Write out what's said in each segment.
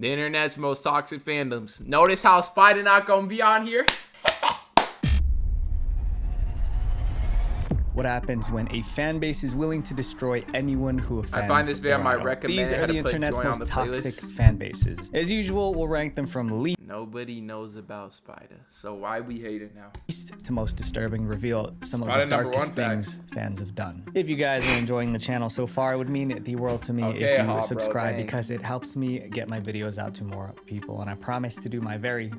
The internet's most toxic fandoms. Notice how Spider not gonna be on here? What happens when a fan base is willing to destroy anyone who offends I find this video their might idol? recommend These how are to the put internet's Joy on most the toxic playlist. fan bases. As usual, we'll rank them from least Nobody knows about Spider, so why we hate it now? to most disturbing, reveal some Spider of the number darkest one things facts. fans have done. If you guys are enjoying the channel so far, it would mean the world to me Okay, if you bro, subscribe, dang. because it helps me get my videos out to more people, and I promise to do my very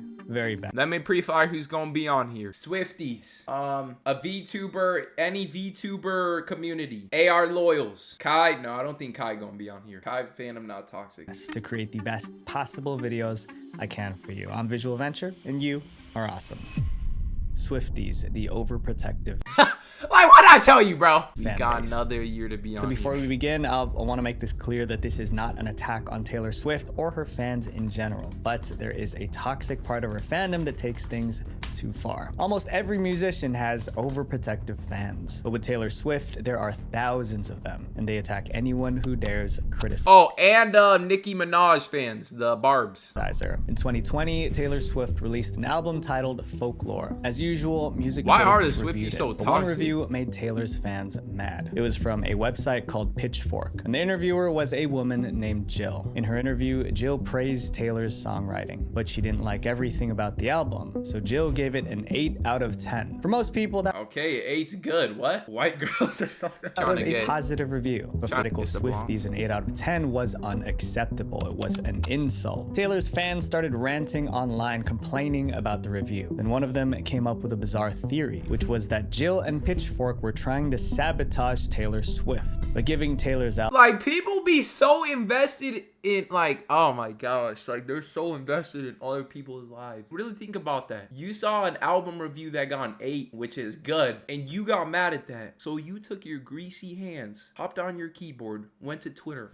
best. Let me pre-fire who's gonna be on here. Swifties, a VTuber, any VTuber community, AR loyals, Kai. No, I don't think Kai gonna be on here. Kai fandom not toxic. To create the best possible videos I can for you. I'm Visual Venture, and you are awesome. Swifties, the overprotective. Like, what I tell you, bro? We Fan got base. another year to be on So before here. we begin, I want to make this clear that this is not an attack on Taylor Swift or her fans in general, but there is a toxic part of her fandom that takes things too far. Almost every musician has overprotective fans, but with Taylor Swift, there are thousands of them, and they attack anyone who dares criticize Oh, and Nicki Minaj fans, the Barbs. her. In 2020, Taylor Swift released an album titled Folklore. As usual, music Why are critics the Swifties reviewed so it, but one toxic? review made Taylor's fans mad. It was from a website called Pitchfork, and the interviewer was a woman named Jill. In her interview, Jill praised Taylor's songwriting, but she didn't like everything about the album, so Jill gave it an 8 out of 10. For most people, that Okay, 8's good. What? White girls or something? was a positive review, but for Trying to critical kiss the Swifties, blondes. an 8 out of 10 was unacceptable. It was an insult. Taylor's fans started ranting online, complaining about the review. And one of them came up with a bizarre theory, which was that Jill and Pitchfork were trying to sabotage Taylor Swift by giving Taylor's album Like, people be so invested in, like, oh my gosh, like, they're so invested in other people's lives. Really think about that. You saw an album review that got an 8, which is good, and you got mad at that. So you took your greasy hands, hopped on your keyboard, went to Twitter.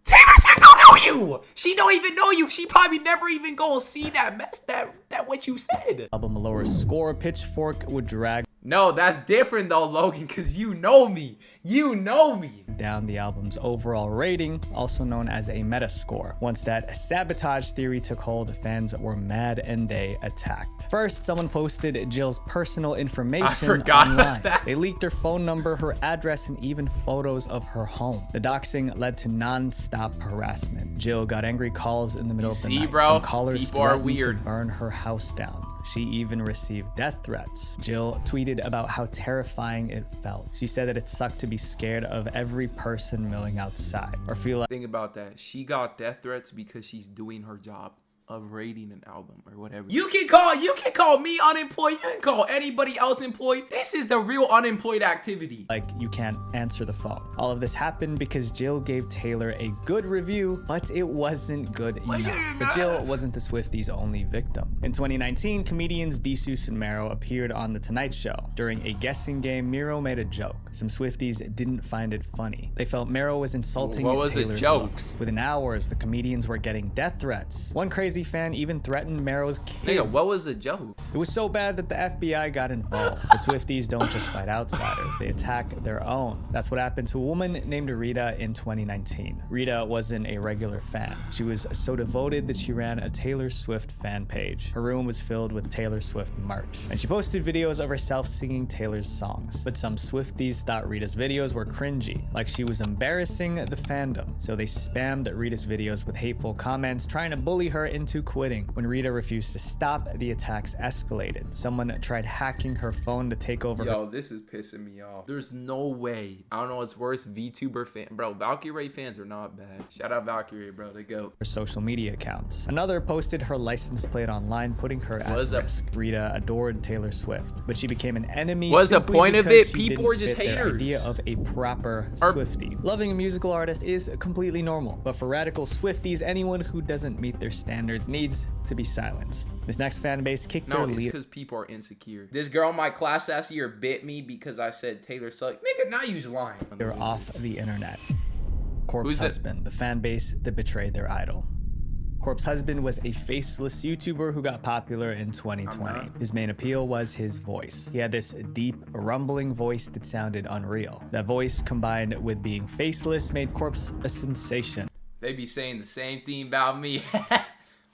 Taylor Swift don't know you! She don't even know you. She probably never even gonna see that mess, that what you said. a lower score. Pitchfork would drag No, that's different though, Logan, because you know me. You know me. down the album's overall rating, also known as a metascore. Once that sabotage theory took hold, fans were mad and they attacked. First, someone posted Jill's personal information forgot online. that. They leaked her phone number, her address, and even photos of her home. The doxing led to non-stop harassment. Jill got angry calls in the middle of the see, night. bro? Some callers People are threatened weird. to burn her house down. She even received death threats. Jill tweeted about how terrifying it felt. She said that it sucked to be scared of every person milling outside or feel like Think about that. She got death threats because she's doing her job of rating an album or whatever. You can call me unemployed. You can call anybody else employed. This is the real unemployed activity. you can't answer the phone. All of this happened because Jill gave Taylor a good review, but it wasn't good enough. But Jill wasn't the Swifties' only victim. In 2019, comedians DeSeuss and Mero appeared on The Tonight Show. During a guessing game, Mero made a joke. Some Swifties didn't find it funny. They felt Mero was insulting What was the Taylor's joke? looks. Within hours, the comedians were getting death threats. One crazy fan even threatened Mero's kids. Nigga, what was the joke? It was so bad that the FBI got involved. But Swifties don't just fight outsiders, they attack their own. That's what happened to a woman named Rita in 2019. Rita wasn't a regular fan. She was so devoted that she ran a Taylor Swift fan page. Her room was filled with Taylor Swift merch, and she posted videos of herself singing Taylor's songs. But some Swifties thought Rita's videos were cringy, like she was embarrassing the fandom. So they spammed Rita's videos with hateful comments, trying to bully her into quitting. When Rita refused to stop, the attacks escalated. Someone tried hacking her phone to take over her Yo, this is pissing me off. There's no way. I don't know what's worse. VTuber fan. Bro, Valkyrie fans are not bad. Shout out Valkyrie, bro. They go. social media accounts. Another posted her license plate online, putting her at What's up? risk. Rita adored Taylor Swift, but she became an enemy. What's the simply point of because it? she People didn't are just fit their haters. idea of a proper Swiftie. Loving a musical artist is completely normal, but for radical Swifties, anyone who doesn't meet their standards needs to be silenced. This next fan base kicked No, their it's leader. because people are insecure. This girl in my class last year bit me because I said Taylor sucked. Nigga, now you's lying. They're off the internet. Corpse Who's it? Husband, the fan base that betrayed their idol. Corpse Husband was a faceless YouTuber who got popular in 2020. His main appeal was his voice. He had this deep, rumbling voice that sounded unreal. That voice, combined with being faceless, made Corpse a sensation. They be saying the same thing about me.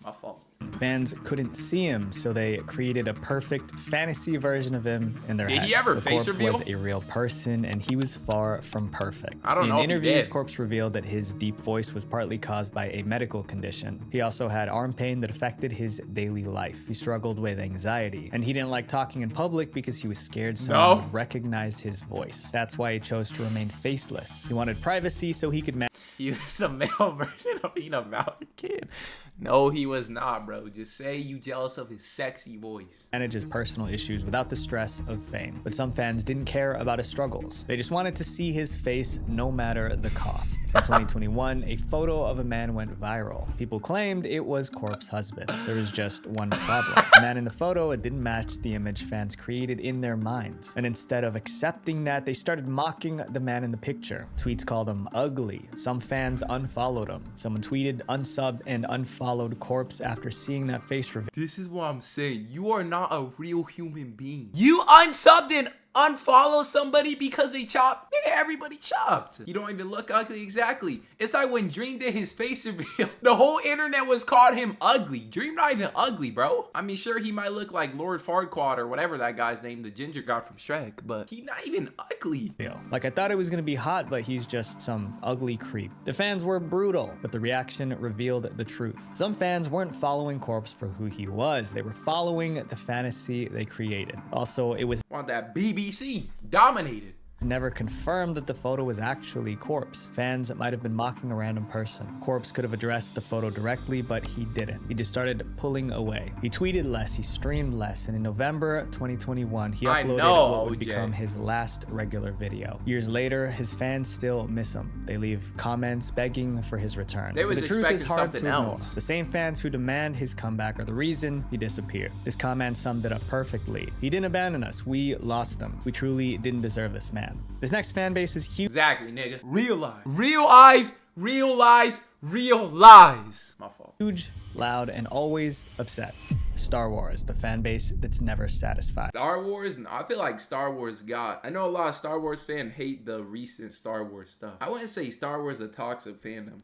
My fault. Fans couldn't see him, so they created a perfect fantasy version of him in their heads. Did he ever the face corpse reveal? was a real person, and he was far from perfect. I don't know if In he interviews, did. Corpse revealed that his deep voice was partly caused by a medical condition. He also had arm pain that affected his daily life. He struggled with anxiety, and he didn't like talking in public because he was scared someone would recognize his voice. That's why he chose to remain faceless. He wanted privacy so he could He was the male version of being a mountain kid. No, he was not, bro. Just say you jealous of his sexy voice. manage his personal issues without the stress of fame. But some fans didn't care about his struggles. They just wanted to see his face no matter the cost. In 2021, a photo of a man went viral. People claimed it was Corpse's husband. There was just one problem. The man in the photo, it didn't match the image fans created in their minds. And instead of accepting that, they started mocking the man in the picture. Tweets called him ugly. Some fans unfollowed him. Someone tweeted, unsubbed, and unfollowed Corpse after seeing that face reveal. This is what I'm saying. You are not a real human being. You unsubbed and unfollow somebody because they chopped. Nigga, everybody chopped. You don't even look ugly. Exactly. It's like when Dream did his face reveal. The whole internet was called him ugly. Dream not even ugly, bro. I mean, sure, he might look like Lord Farquaad or whatever that guy's name, the ginger guy from Shrek, but he not even ugly. Like, I thought it was gonna be hot, but he's just some ugly creep. The fans were brutal, but the reaction revealed the truth. Some fans weren't following Corpse for who he was. They were following the fantasy they created. Also, it was Want that BBC dominated. never confirmed that the photo was actually Corpse. Fans might have been mocking a random person. Corpse could have addressed the photo directly, but he didn't. He just started pulling away. He tweeted less, he streamed less, and in November 2021, he uploaded what would become his last regular video. Years later, his fans still miss him. They leave comments begging for his return. They was the truth is expecting hard to something ignore. else. The same fans who demand his comeback are the reason he disappeared. This comment summed it up perfectly. He didn't abandon us, we lost him. We truly didn't deserve this man. This next fan base is huge. Exactly, nigga. Realize. Realize. Realize. Realize. My fault. Huge, loud, and always upset. Star Wars, the fan base that's never satisfied. Star Wars, I feel like Star Wars I know a lot of Star Wars fans hate the recent Star Wars stuff. I wouldn't say Star Wars is a toxic fandom.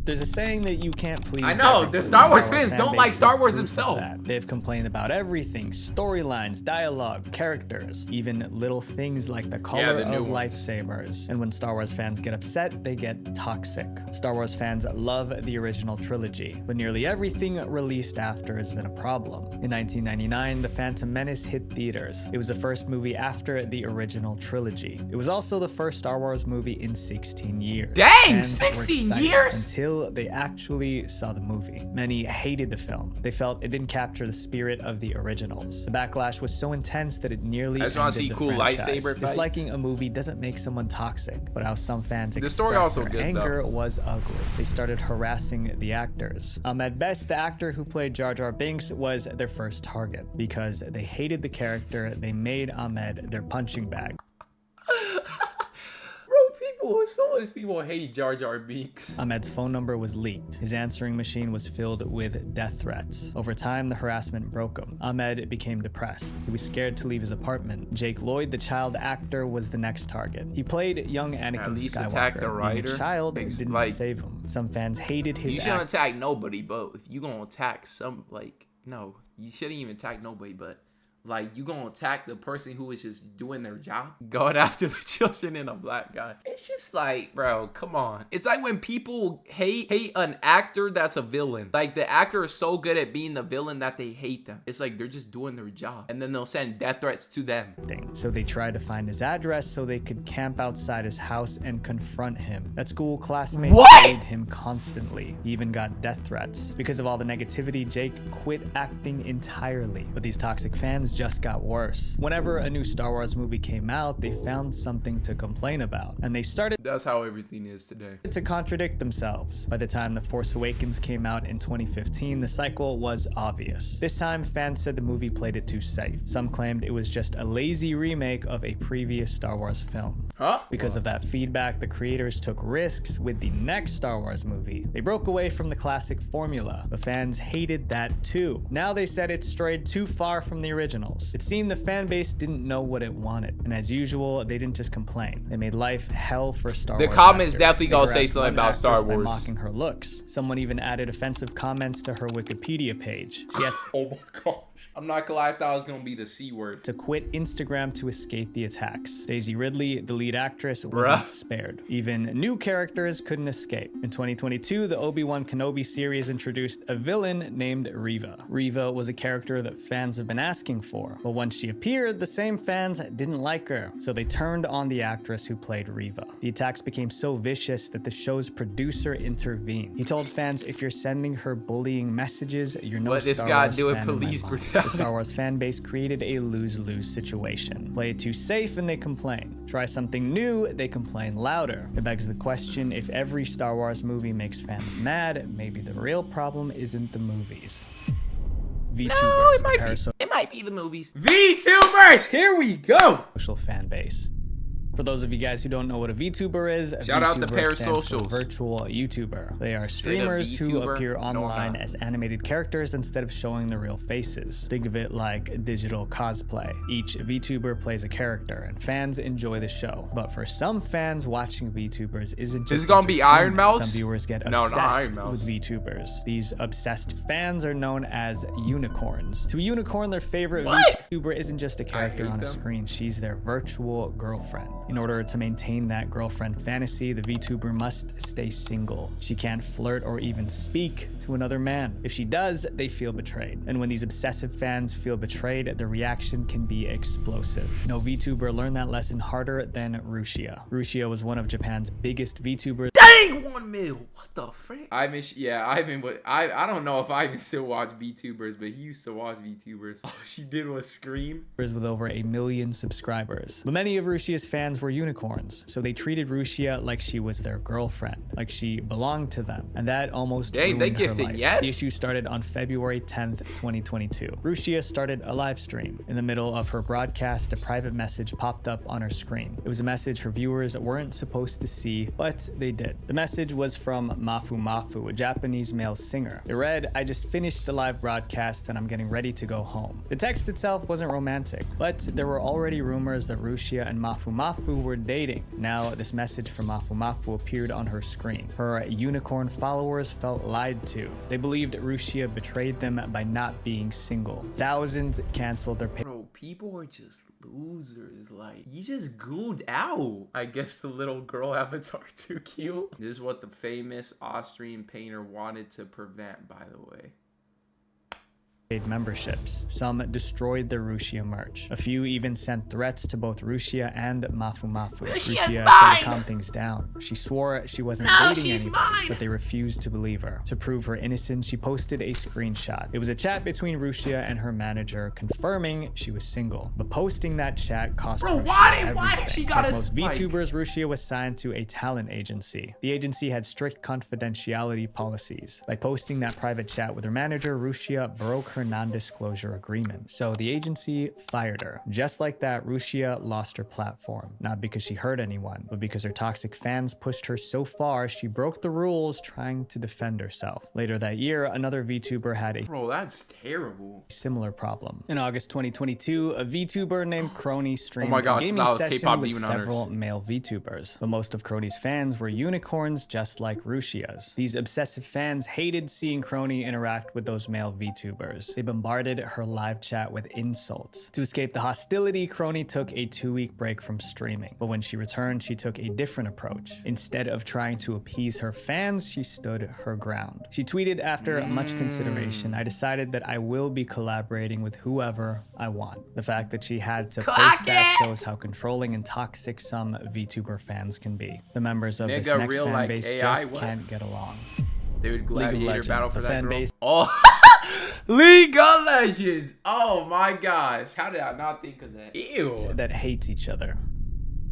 There's a saying that you can't please. I know, everybody. the Star Wars fan fans don't base like is Star Wars proof of themselves. that. They've complained about everything, storylines, dialogue, characters, even little things like the color the new of ones. lightsabers. And when Star Wars fans get upset, they get toxic. Star Wars fans love the original trilogy, but nearly everything released after has been a problem. In 1999, The Phantom Menace hit theaters. It was the first movie after the original trilogy. It was also the first Star Wars movie in 16 years. Dang, Fans were 16 excited years? Until they actually saw the movie. Many hated the film. They felt it didn't capture the spirit of the originals. The backlash was so intense that it nearly I just wanna ended see the cool franchise. lightsaber fights. Disliking a movie doesn't make someone toxic, but how some fans The story expressed also their good, anger though. was ugly. They started harassing the actors. Ahmed Best, the actor who played Jar Jar Binks, was their first target because they hated the character. They made Ahmed their punching bag. So much people hate Jar Jar Binks. Ahmed's phone number was leaked. His answering machine was filled with death threats. Over time, the harassment broke him. Ahmed became depressed. He was scared to leave his apartment. Jake Lloyd, the child actor, was the next target. He played young Anakin At least Skywalker. attack the Being writer. a child didn't Like, save him. Some fans hated his you shouldn't act. attack nobody, but if you gonna attack no, you shouldn't even attack nobody, but like, you gonna attack the person who is just doing their job? Going after the children and a black guy. It's just like, bro, come on. It's like when people hate an actor that's a villain. Like, the actor is so good at being the villain that they hate them. It's like they're just doing their job. And then they'll send death threats to them. So they tried to find his address so they could camp outside his house and confront him. At school, classmates bullied him constantly. He even got death threats. Because of all the negativity, Jake quit acting entirely. But these toxic fans just got worse. Whenever a new Star Wars movie came out, they found something to complain about. And they started That's how everything is today. to contradict themselves. By the time The Force Awakens came out in 2015, the cycle was obvious. This time, fans said the movie played it too safe. Some claimed it was just a lazy remake of a previous Star Wars film. Huh? Because of that feedback, the creators took risks with the next Star Wars movie. They broke away from the classic formula, but fans hated that too. Now they said it strayed too far from the originals. It seemed the fan base didn't know what it wanted, and as usual, they didn't just complain. They made life hell for Star Wars. The comments actors. definitely They gonna say harassed something one about Star actress by Wars. mocking her looks. Someone even added offensive comments to her Wikipedia page. She had Oh my gosh. I'm not gonna lie, I thought it was gonna be the C word. to quit Instagram to escape the attacks. Daisy Ridley, the lead actress, wasn't spared. Even new characters couldn't escape. In 2022, the Obi-Wan Kenobi series introduced a villain named Reva. Reva was a character that fans have been asking for, but once she appeared, the same fans didn't like her, so they turned on the actress who played Reva. The attacks became so vicious that the show's producer intervened. He told fans, if you're sending her bullying messages, you're no What this Star guy Wars doing fan in my police mind." brutality? The Star Wars fan base created a lose-lose situation. Play it too safe and they complain. Try something new, they complain louder. It begs the question, if every Star Wars movie makes fans mad, maybe the real problem isn't the movies. VTubers, No, it the might be the movies. VTubers, here we go. parasocial fan base. For those of you guys who don't know what a VTuber is, a Shout out to VTuber stands for Parasocials. virtual YouTuber. They are Instead of streamers who VTuber? appear No, online no. as animated characters instead of showing their real faces. Think of it like digital cosplay. Each VTuber plays a character, and fans enjoy the show. But for some fans, watching VTubers isn't just This is gonna be Iron entertainment. Mouse? Some viewers get No, not obsessed Iron Mouse. with VTubers. These obsessed fans are known as unicorns. To a unicorn, their favorite What? VTuber isn't just a character hate on a them. screen. She's their virtual girlfriend. In order to maintain that girlfriend fantasy, the VTuber must stay single. She can't flirt or even speak to another man. If she does, they feel betrayed. And when these obsessive fans feel betrayed, the reaction can be explosive. No VTuber learned that lesson harder than Rushia. Rushia was one of Japan's biggest VTubers. Dang, 1 mil. What the frick? I don't know if I even still watch VTubers, but he used to watch VTubers. All she did was scream. With over 1 million subscribers. But many of Rushia's fans were unicorns, so they treated Rushia like she was their girlfriend, like she belonged to them, and that almost Dang, they ruined her gifted life. yet? The issue started on February 10th, 2022. Rushia started a live stream. In the middle of her broadcast, a private message popped up on her screen. It was a message her viewers weren't supposed to see, but they did. The message was from Mafu Mafu, a Japanese male singer. It read, "I just finished the live broadcast and I'm getting ready to go home." The text itself wasn't romantic, but there were already rumors that Rushia and Mafu Mafu were dating. Now, this message from Mafu Mafu appeared on her screen. Her unicorn followers felt lied to. They believed Rushia betrayed them by not being single. Thousands canceled their Bro, people are just losers. Like, you just gooed out. I guess the little girl avatar too cute. This is what the famous Austrian painter wanted to prevent, by the way. paid memberships. Some destroyed their Rushia merch. A few even sent threats to both Rushia and Mafu Mafu. Rushia tried to calm things down. She swore she wasn't dating anybody, but they refused to believe her. To prove her innocence, she posted a screenshot. It was a chat between Rushia and her manager confirming she was single. But posting that chat cost Bro, Rushia why did she got Like us most VTubers, Rushia was signed to a talent agency. The agency had strict confidentiality policies. By posting that private chat with her manager, Rushia broke her non-disclosure agreement. So the agency fired her. Just like that, Rushia lost her platform. Not because she hurt anyone, but because her toxic fans pushed her so far, she broke the rules trying to defend herself. Later that year, another VTuber had a Bro, that's terrible. similar problem. In August 2022, a VTuber named Crony streamed Oh my gosh, a gaming that was session K-pop with Demon Hunters. several male VTubers. But most of Crony's fans were unicorns just like Rushia's. These obsessive fans hated seeing Crony interact with those male VTubers. They bombarded her live chat with insults. To escape the hostility, Crony took a 2-week break from streaming. But when she returned, she took a different approach. Instead of trying to appease her fans, she stood her ground. She tweeted, "After much consideration, I decided that I will be collaborating with whoever I want." The fact that she had to post that shows how controlling and toxic some VTuber fans can be. The members of this Nigga, next real fan like base AI, just what? can't get along. Dude, Gladiator Legends, battle for the that fan girl. base- Oh, League of Legends. Oh my gosh, how did I not think of that? Ew. that hates each other.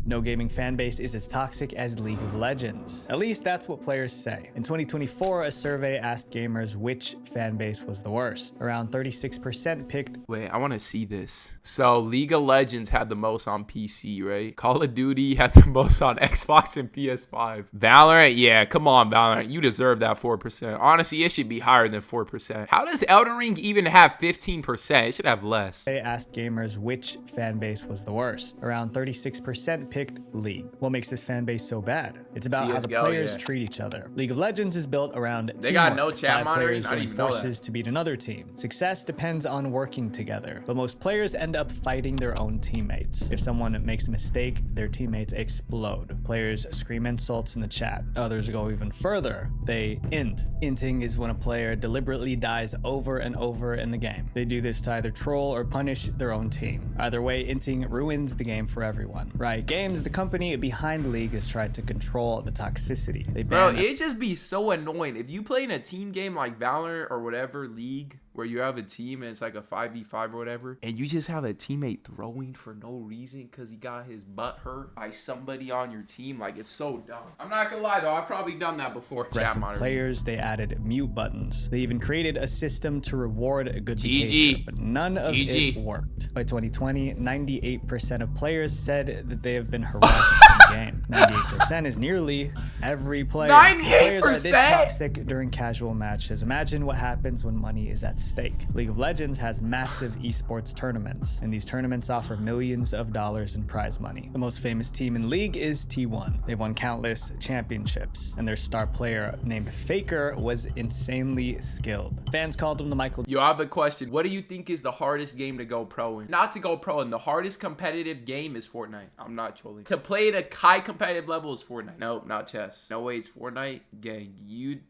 No gaming fan base is as toxic as League of Legends. At least that's what players say. In 2024, a survey asked gamers which fan base was the worst. Around 36% picked. Wait, I want to see this. So League of Legends had the most on PC, right? Call of Duty had the most on Xbox and PS5. Valorant, yeah, come on, Valorant. You deserve that 4%. Honestly, it should be higher than 4%. How does Elden Ring even have 15%? It should have less. They asked gamers which fan base was the worst. Around 36% picked League. What makes this fan base so bad? It's about how the players treat each other. League of Legends is built around they got no chat monitoring. I didn't even know that. To beat another team. Success depends on working together, but most players end up fighting their own teammates. If someone makes a mistake, their teammates explode. Players scream insults in the chat. Others go even further. They int. Inting is when a player deliberately dies over and over in the game. They do this to either troll or punish their own team. Either way, inting ruins the game for everyone. Riot Games, the company behind League, has tried to control the toxicity. Bro, it just be so annoying. If you play in a team game like Valorant or whatever League, where you have a team and it's like a 5v5 or whatever, and you just have a teammate throwing for no reason because he got his butt hurt by somebody on your team, like, it's so dumb. I'm not gonna lie though, I've probably done that before. Aggressive players, they added mute buttons. They even created a system to reward a good behavior, but none of it worked. By 2020, 98% of players said that they have been harassed in the game. 98% is nearly every player. 98%? Players are this toxic during casual matches. Imagine what happens when money is at stake. League of Legends has massive esports tournaments, and these tournaments offer millions of dollars in prize money. The most famous team in League is T1. They've won countless championships, and their star player named Faker was insanely skilled. Fans called him the Michael. Yo, I have a question. What do you think is the hardest game to go pro in? Not to go pro in. The hardest competitive game is Fortnite. I'm not trolling. To play at a high competitive level is Fortnite. Nope, not chess. No way, it's Fortnite. Gang, you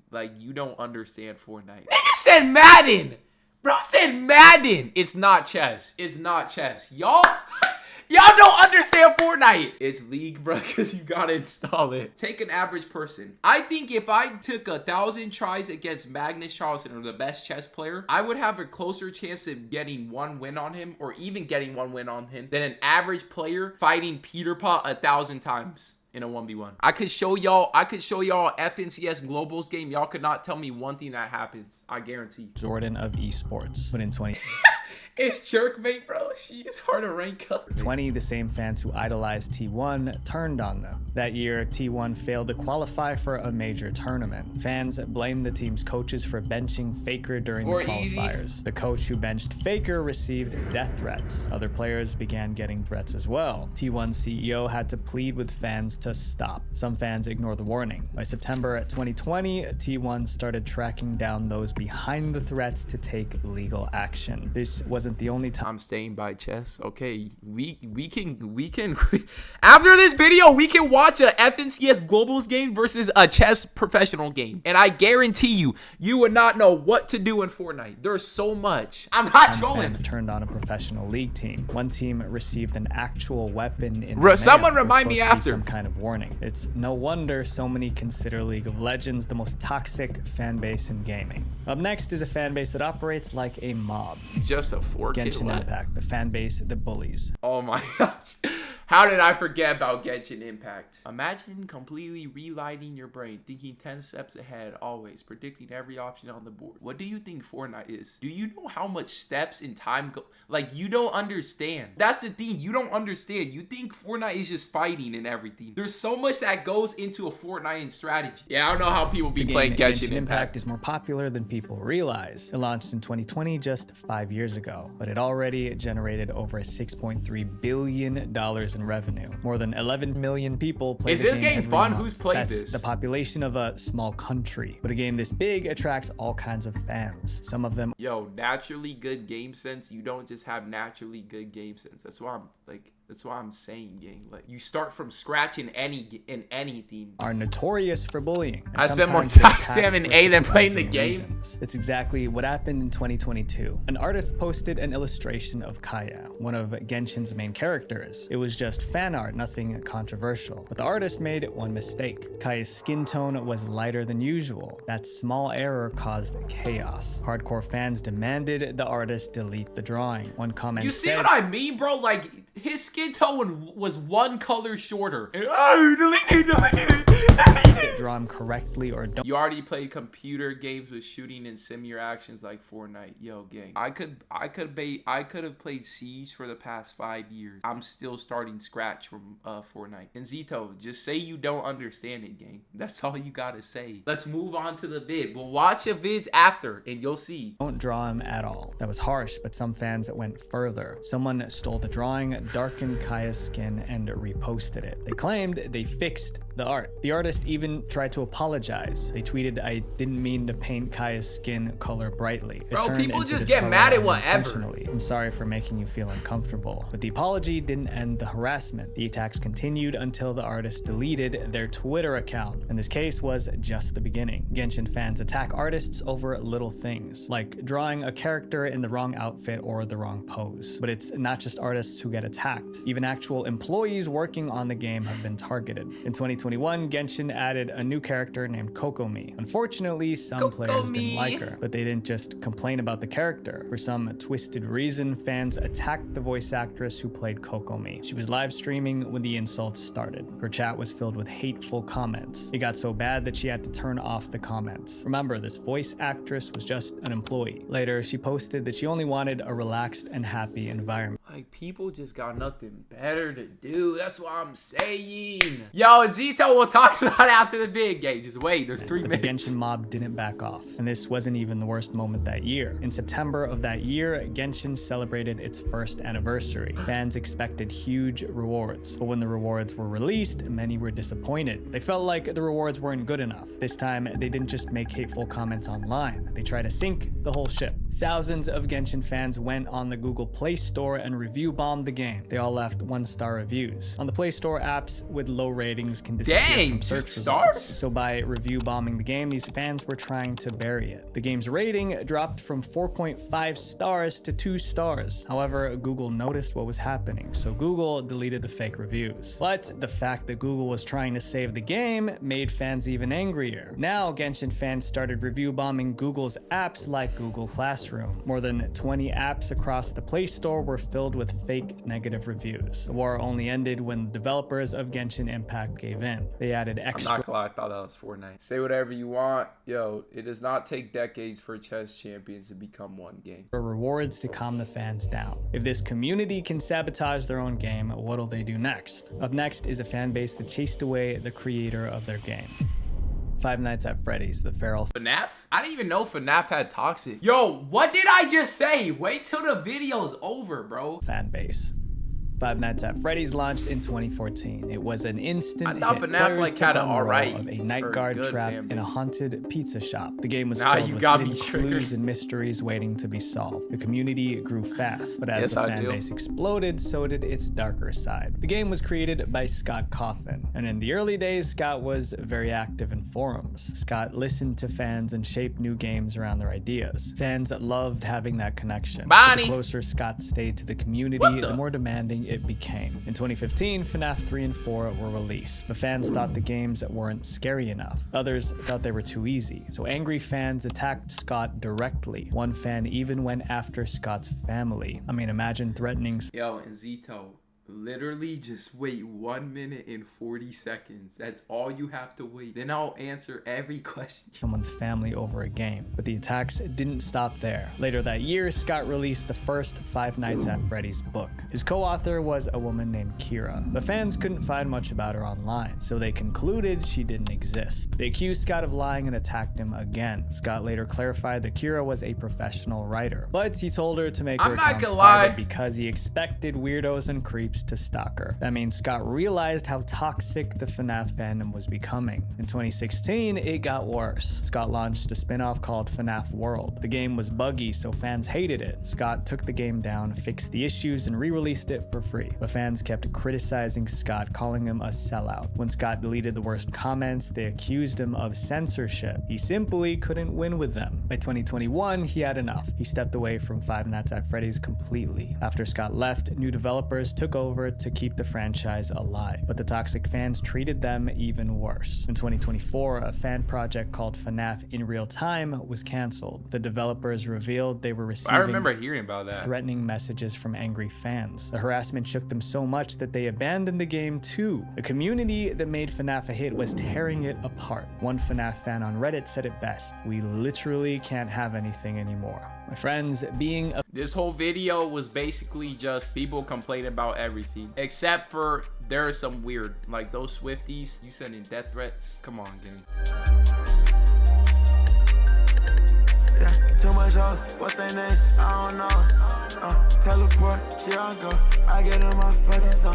don't understand Fortnite. Nigga said Madden! Bro said Madden! It's not chess. It's not chess. Y'all don't understand Fortnite. It's League, bro, because you gotta install it. Take an average person. I think if I took 1,000 tries against Magnus Carlsen, or the best chess player, I would have a closer chance of getting one win on him, or even getting one win on him, than an average player fighting Peter Pot 1,000 times in a 1v1. I could show y'all FNCS Globals game. Y'all could not tell me one thing that happens. I guarantee. Jordan of esports. But in 20... It's Jerkmate, bro. She is hard to rank up. 20, the same fans who idolized T1 turned on them. That year, T1 failed to qualify for a major tournament. Fans blamed the team's coaches for benching Faker during the qualifiers. The coach who benched Faker received death threats. Other players began getting threats as well. T1's CEO had to plead with fans to stop. Some fans ignored the warning. By September 2020, T1 started tracking down those behind the threats to take legal action. This wasn't the only time. I'm staying by chess. Okay, we can after this video we can watch a FNCS Globals game versus a chess professional game, and I guarantee you would not know what to do in Fortnite. There's so much. I'm not trolling. Fans turned on a professional league team. One team received an actual weapon in someone remind me after. Some kind of warning. It's no wonder so many consider League of Legends the most toxic fan base in gaming. Up next is a fan base that operates like a mob. Just a 4K. Genshin Impact, the fan base that bullies. Oh my gosh. How did I forget about Genshin Impact? Imagine completely relighting your brain, thinking 10 steps ahead, always predicting every option on the board. What do you think Fortnite is? Do you know how much steps and time go? Like, you don't understand. That's the thing. You don't understand. You think Fortnite is just fighting and everything. There's so much that goes into a Fortnite strategy. Yeah, I don't know how people be playing Genshin Impact. Is more popular than people realize. It launched in 2020, just 5 years ago, but it already generated over $6.3 billion in revenue. More than 11 million people play the game. Is this game fun? Who's played this? That's the population of a small country. But a game this big attracts all kinds of fans. Some of them... Yo, naturally good game sense. You don't just have naturally good game sense. That's why I'm saying, gang. Like, you start from scratch in any team. Are notorious for bullying. I spent more time spamming A than playing the game. It's exactly what happened in 2022. An artist posted an illustration of Kaya, one of Genshin's main characters. It was just fan art, nothing controversial. But the artist made one mistake. Kaya's skin tone was lighter than usual. That small error caused chaos. Hardcore fans demanded the artist delete the drawing. One comment You see what I mean, bro? Like, His skin tone was one color shorter. And, oh, delete it. Draw him correctly or don't. You already played computer games with shooting and similar actions like Fortnite. Yo, gang. I could have played Siege for the past 5 years. I'm still starting scratch from Fortnite. And Zito, just say you don't understand it, gang. That's all you gotta say. Let's move on to the vid. We'll watch your vids after and you'll see. Don't draw him at all. That was harsh, but some fans went further. Someone stole the drawing, darkened Kaya's skin, and reposted it. They claimed they fixed the art. The artist even tried to apologize. They tweeted, "I didn't mean to paint Kaya's skin color brightly. It Bro, turned people into just this get color mad at whatever. unintentionally. I'm sorry for making you feel uncomfortable." But the apology didn't end the harassment. The attacks continued until the artist deleted their Twitter account. And this case was just the beginning. Genshin fans attack artists over little things, like drawing a character in the wrong outfit or the wrong pose. But it's not just artists who get attacked. Even actual employees working on the game have been targeted. In 2021, Genshin added a new character named Kokomi. Unfortunately, some players didn't like her, but they didn't just complain about the character. For some twisted reason, fans attacked the voice actress who played Kokomi. She was live streaming when the insults started. Her chat was filled with hateful comments. It got so bad that she had to turn off the comments. Remember, this voice actress was just an employee. Later, she posted that she only wanted a relaxed and happy environment. Like, people just got nothing better to do. That's what I'm saying. Yo, and Zito, we'll talk about it after the vid, gang. Just wait, there's 3 But minutes. the Genshin mob didn't back off. And this wasn't even the worst moment that year. In September of that year, Genshin celebrated its first anniversary. Fans expected huge rewards. But when the rewards were released, many were disappointed. They felt like the rewards weren't good enough. This time, they didn't just make hateful comments online. They tried to sink the whole ship. Thousands of Genshin fans went on the Google Play Store and review bombed the game. They all left 1-star reviews. On the Play Store, apps with low ratings can disappear Dang, from 2 search stars? results. So by review bombing the game, these fans were trying to bury it. The game's rating dropped from 4.5 stars to 2 stars. However, Google noticed what was happening, so Google deleted the fake reviews. But the fact that Google was trying to save the game made fans even angrier. Now, Genshin fans started review bombing Google's apps like Google Classroom. More than 20 apps across the Play Store were filled with fake negative reviews. The war only ended when the developers of Genshin Impact gave in. They added I'm extra not gonna lie, I thought that was Fortnite. Say whatever you want. Yo, it does not take decades for chess champions to become one game. rewards to calm the fans down. If this community can sabotage their own game, what'll they do next? Up next is a fan base that chased away the creator of their game. Five Nights at Freddy's, the feral FNAF? I didn't even know FNAF had toxic. Yo, what did I just say? Wait till the video's over, bro. fan base. Five Nights at Freddy's launched in 2014. It was an instant hit. I thought FNAF Players like took had an on the role alright of a night or guard good trapped fan in a base. haunted pizza shop. The game was Now filled you with got hidden me triggered. clues and mysteries waiting to be solved. The community grew fast, but as Yes, the I fan do. base exploded, so did its darker side. The game was created by Scott Cawthon, and in the early days, Scott was very active in forums. Scott listened to fans and shaped new games around their ideas. Fans loved having that connection. But Bonnie. the closer Scott stayed to the community, What the- the more demanding it became. In 2015, FNAF 3 and 4 were released, but fans thought the games weren't scary enough. Others thought they were too easy. So angry fans attacked Scott directly. One fan even went after Scott's family. I mean, imagine threatening Yo, and Zito, literally just wait 1 minute and 40 seconds. That's all you have to wait. Then I'll answer every question. someone's family over a game. But the attacks didn't stop there. Later that year, Scott released the first Five Nights at Freddy's book. His co-author was a woman named Kira. But fans couldn't find much about her online, so they concluded she didn't exist. They accused Scott of lying and attacked him again. Scott later clarified that Kira was a professional writer, but he told her to make her I'm not accounts gonna lie. private because he expected weirdos and creeps to stalk her. That means Scott realized how toxic the FNAF fandom was becoming. In 2016, it got worse. Scott launched a spin-off called FNAF World. The game was buggy, so fans hated it. Scott took the game down, fixed the issues, and re-released it for free. But fans kept criticizing Scott, calling him a sellout. When Scott deleted the worst comments, they accused him of censorship. He simply couldn't win with them. By 2021, he had enough. He stepped away from Five Nights at Freddy's completely. After Scott left, new developers took over over to keep the franchise alive, but the toxic fans treated them even worse. In 2024, a fan project called FNAF in Real Time was canceled. The developers revealed they were receiving I remember hearing about that. threatening messages from angry fans. The harassment shook them so much that they abandoned the game too. The community that made FNAF a hit was tearing it apart. One FNAF fan on Reddit said it best: "We literally can't have anything anymore." My friends, being a This whole video was basically just people complaining about everything, except for there are some weird, like those Swifties, you sending death threats. Come on, gang. Yeah, too much hoes, what's their name? I don't know. Teleport, she on go. I get in my fucking zone.